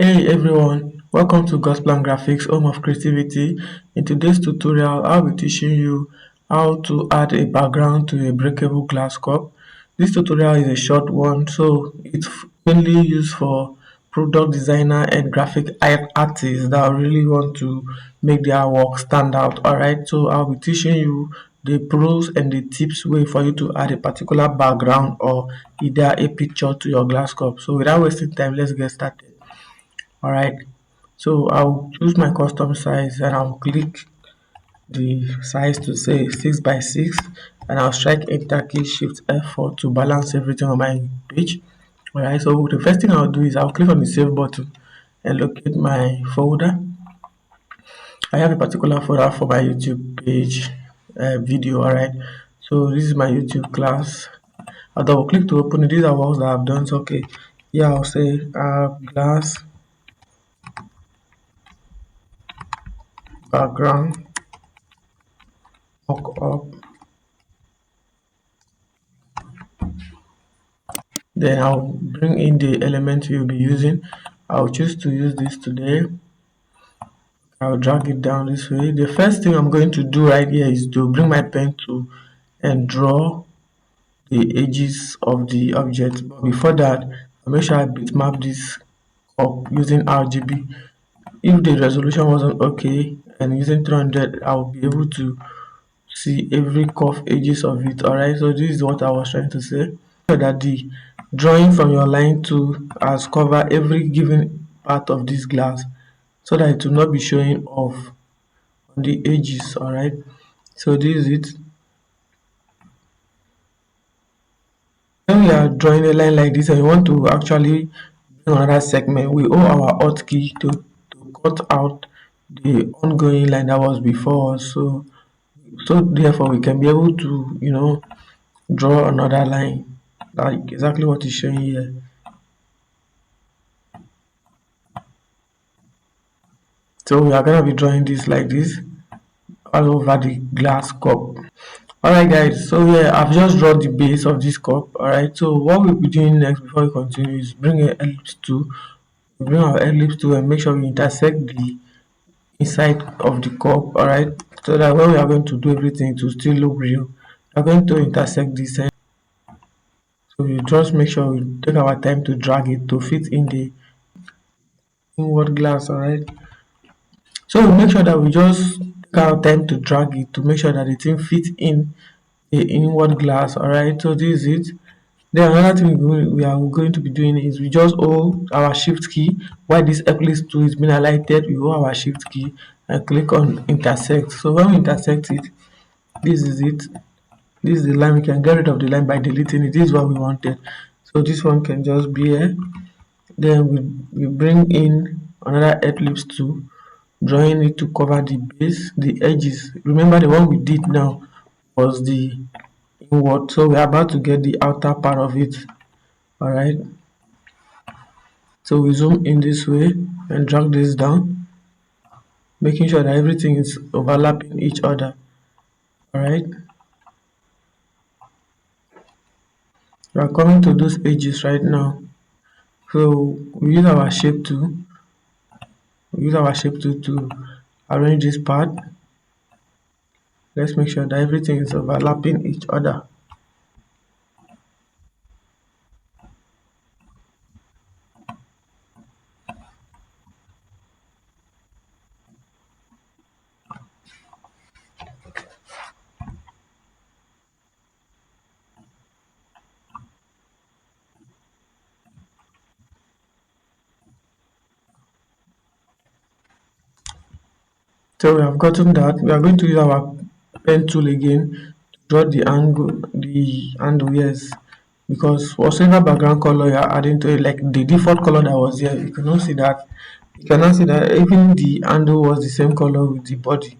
Hey everyone, welcome to Godsplan Grafix, home of creativity. In today's tutorial, I'll be teaching you how to add a background to a breakable glass cup. This tutorial is a short one, so it's mainly used for product designer and graphic artists that really want to make their work stand out. Alright, so I'll be teaching you the pros and the tips way for you to add a particular background or either a picture to your glass cup. So without wasting time, let's get started. Alright, so I'll choose my custom size and I'll click the size to say 6 by 6 and I'll strike enter key shift F4 to balance everything on my page. Alright, so the first thing I'll do is I'll click on the save button and locate my folder. I have a particular folder for my YouTube page video. Alright, so this is my YouTube class. I'll double click to open it. These are works that I've done. So okay, here I'll say glass background mockup. Then I'll bring in the element we'll be using. I'll choose to use this today. I'll drag it down this way. The first thing I'm going to do right here is to bring my pen tool and draw the edges of the object. But before that, I'll make sure I bitmap this up using RGB. If the resolution wasn't okay and using 300, I'll be able to see every curve edges of it. Alright, so this is what I was trying to say. So that the drawing from your line tool has covered every given part of this glass so that it will not be showing off on the edges. Alright, so this is it. When we are drawing a line like this and we want to actually bring another segment, we hold our Alt key to cut out the ongoing line that was before us. So therefore we can be able to draw another line like exactly what is showing here. So we are going to be drawing this like this all over the glass cup. Alright guys, so yeah, I've just drawn the base of this cup. Alright, so what we'll be doing next before we continue is bring an ellipse tool. We bring our ellipse tool and make sure we intersect the inside of the cup. Alright, so that when we are going to do everything to still look real, we are going to intersect this end. So we just make sure we take our time to drag it to fit in the inward glass. Alright, so we make sure that we just take our time to drag it to make sure that the thing fits in the inward glass. Alright, so this is it. Then another thing we are going to be doing is we just hold our shift key while this ellipse tool is being highlighted. We hold our shift key and click on intersect. So when we intersect it, this is it. This is the line. We can get rid of the line by deleting it. This is what we wanted. So this one can just be here. Then we bring in another ellipse tool, drawing it to cover the base, the edges. Remember the one we did now was the inward, so we are about to get the outer part of it. Alright, so we zoom in this way and drag this down, making sure that everything is overlapping each other. Alright, we are coming to those edges right now, so we use our shape tool. To arrange this part. Let's make sure that everything is overlapping each other. So we have gotten that. We are going to use our pen tool again to draw the handle, yes, because whatever background color you are adding to it, like the default color that was here, you cannot see that. You cannot see that even the handle was the same color with the body.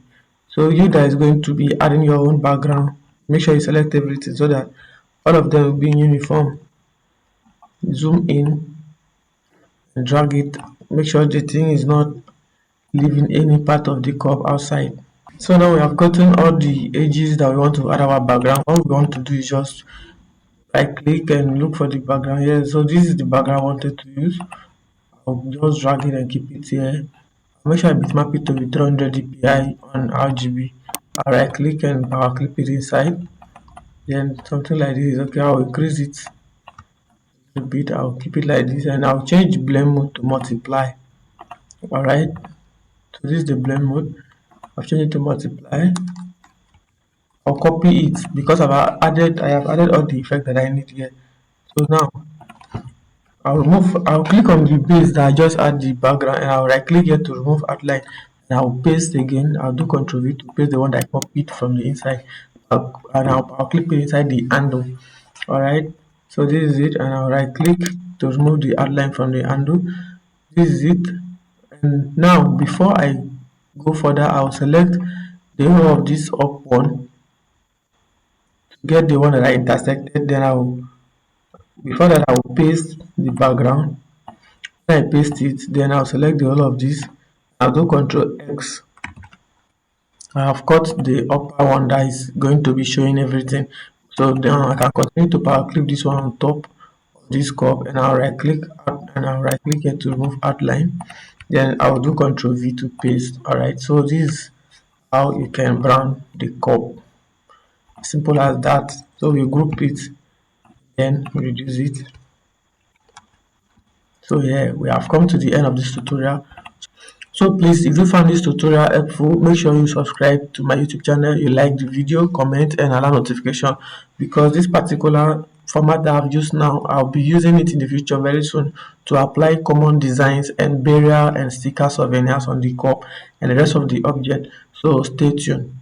So you guys going to be adding your own background. Make sure you select everything so that all of them will be in uniform. Zoom in and drag it. Make sure the thing is not leaving any part of the curve outside. So now we have gotten all the edges that we want to add our background. All we want to do is just right click and look for the background here. So this is the background I wanted to use. I'll just drag it and keep it here. Make sure I bitmap it to be 300 dpi on RGB. I'll right click and power clip it inside. Then something like this is okay. I'll increase it a bit. I'll keep it like this, and I'll change blend mode to multiply. Alright, so this is the blend mode. I've changed it to multiply. I'll copy it because I have added all the effect that I need here. So now I'll click on the base that I just add the background, and I'll right click here to remove outline, and I'll paste again. I'll do Ctrl V to paste the one that I copied from the inside, and I'll click it inside the handle. Alright, so this is it, and I'll right click to remove the outline from the handle. This is it. And now before I go further, I'll select the whole of this up one to get the one that I intersected. Then before that I'll paste the background. When I paste it, then I'll select the whole of this. I'll do Control X. I have cut the upper one that is going to be showing everything. So then I can continue to power clip this one on top of this curve, and I'll right click out, and I'll right click here to remove outline. Then I'll do Control V to paste. Alright, so this is how you can brand the curve. Simple as that. So we group it, then reduce it. So yeah, we have come to the end of this tutorial. So please, if you found this tutorial helpful, make sure you subscribe to my YouTube channel, you like the video, comment, and allow notification, because this particular format that I've used now, I'll be using it in the future very soon to apply common designs and barrier and sticker souvenirs on the cup and the rest of the object. So stay tuned.